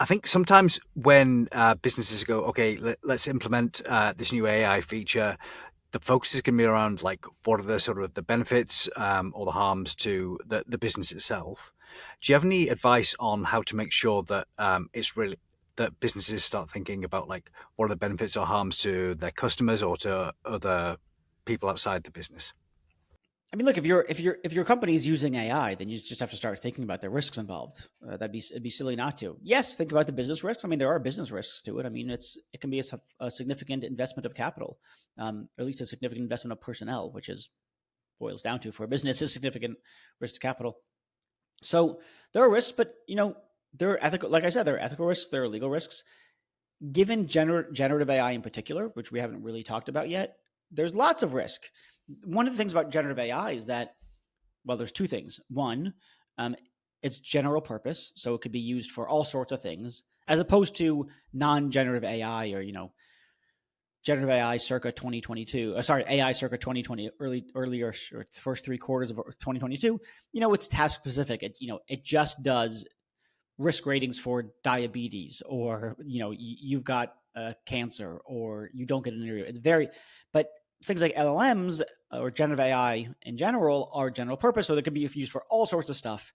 I think sometimes when businesses go, okay, let's implement this new AI feature, the focus is going to be around like what are the sort of the benefits or the harms to the business itself. Do you have any advice on how to make sure that it's really that businesses start thinking about like what are the benefits or harms to their customers or to other people outside the business? I mean, look, if your company is using AI, then you just have to start thinking about the risks involved. It'd be silly not to. Yes, think about the business risks. I mean, there are business risks to it. I mean, it can be a significant investment of capital, or at least a significant investment of personnel, which is boils down to for a business is significant risk to capital. So there are risks, but there are ethical. Like I said, there are ethical risks, there are legal risks. Given generative AI in particular, which we haven't really talked about yet, there's lots of risk. One of the things about generative AI is that, well, there's two things. One, um, it's general purpose, so it could be used for all sorts of things, as opposed to non-generative AI or generative AI circa 2022. Sorry, AI circa 2020, earlier, or the first 3 quarters of 2022. It's task specific. It just does risk ratings for diabetes, or you've got cancer, or you don't get an interview. It's very, but things like LLMs or generative AI in general are general purpose, so they could be used for all sorts of stuff.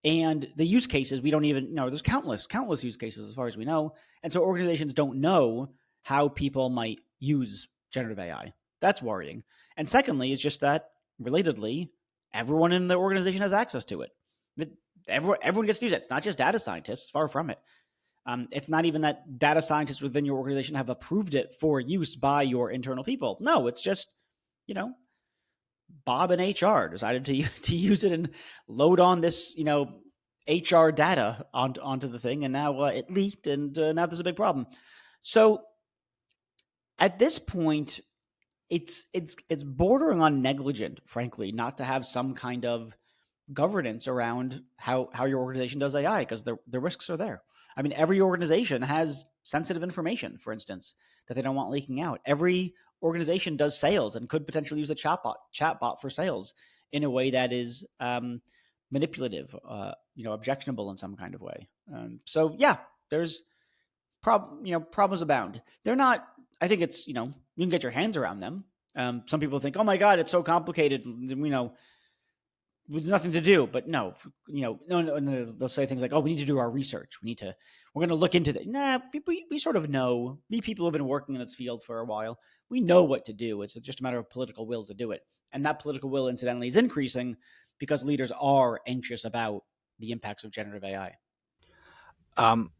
And the use cases, we don't even know. There's countless use cases as far as we know, and so organizations don't know how people might use generative AI. That's worrying. And secondly, is just that relatedly, everyone in the organization has access to it. Everyone gets to use it. It's not just data scientists. Far from it. It's not even that data scientists within your organization have approved it for use by your internal people. No, it's just, Bob in HR decided to use it and load on this, HR data onto the thing, and now it leaked, and now there's a big problem. So at this point, it's bordering on negligent, frankly, not to have some kind of governance around how your organization does AI, because the risks are there. I mean, every organization has sensitive information, for instance, that they don't want leaking out. Every organization does sales and could potentially use a chatbot for sales in a way that is manipulative, objectionable in some kind of way. So yeah, there's problems abound. They're not. I think it's you can get your hands around them. Some people think, oh my god, it's so complicated. There's nothing to do. But no, no, they'll say things like, "Oh, we need to do our research. We're going to look into that." Nah, we sort of know. We people have been working in this field for a while. We know what to do. It's just a matter of political will to do it, and that political will, incidentally, is increasing because leaders are anxious about the impacts of generative AI. Um,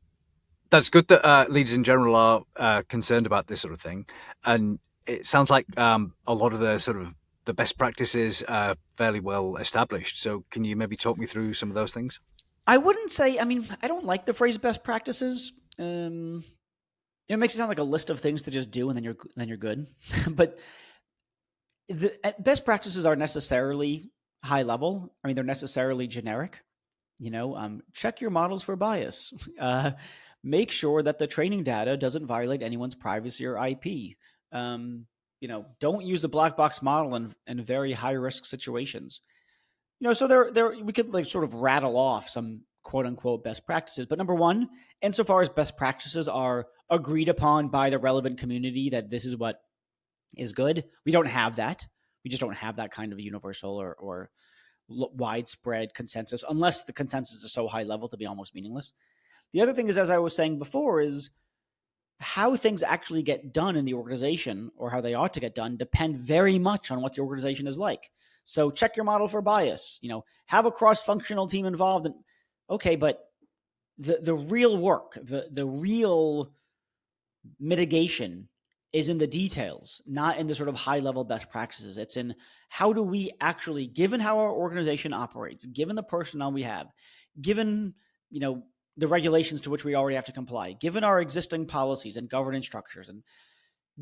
that's good that leaders in general are concerned about this sort of thing, and it sounds like a lot of the sort of the best practices are fairly well established. So, can you maybe talk me through some of those things? I wouldn't say. I mean, I don't like the phrase "best practices." It makes it sound like a list of things to just do, and then you're good. But the best practices are necessarily high level. I mean, they're necessarily generic. Check your models for bias. Make sure that the training data doesn't violate anyone's privacy or IP. Don't use a black box model in very high risk situations. So there we could like sort of rattle off some quote unquote best practices. But number one, insofar as best practices are agreed upon by the relevant community that this is what is good, we don't have that. We just don't have that kind of universal or widespread consensus, unless the consensus is so high level to be almost meaningless. The other thing is, as I was saying before, is how things actually get done in the organization, or how they ought to get done, depend very much on what the organization is like. So check your model for bias, have a cross-functional team involved. Okay, but the real work, the real mitigation is in the details, not in the sort of high level best practices. It's in how do we actually, given how our organization operates, given the personnel we have, given, the regulations to which we already have to comply, given our existing policies and governance structures, and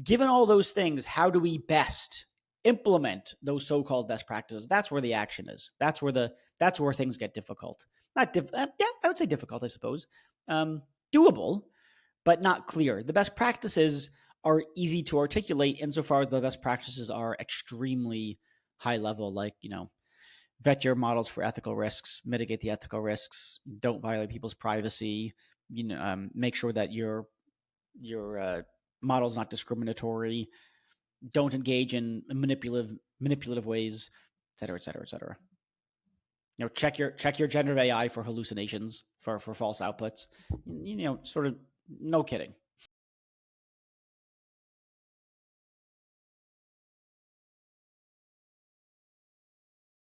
given all those things, how do we best implement those so-called best practices? That's where the action is. That's where things get difficult. Not yeah, I would say difficult, I suppose. Doable, but not clear. The best practices are easy to articulate insofar as the best practices are extremely high level, like, vet your models for ethical risks, mitigate the ethical risks, don't violate people's privacy, make sure that your model is not discriminatory, don't engage in manipulative ways, et cetera, et cetera, et cetera. Check your generative AI for hallucinations, for false outputs. Sort of, no kidding.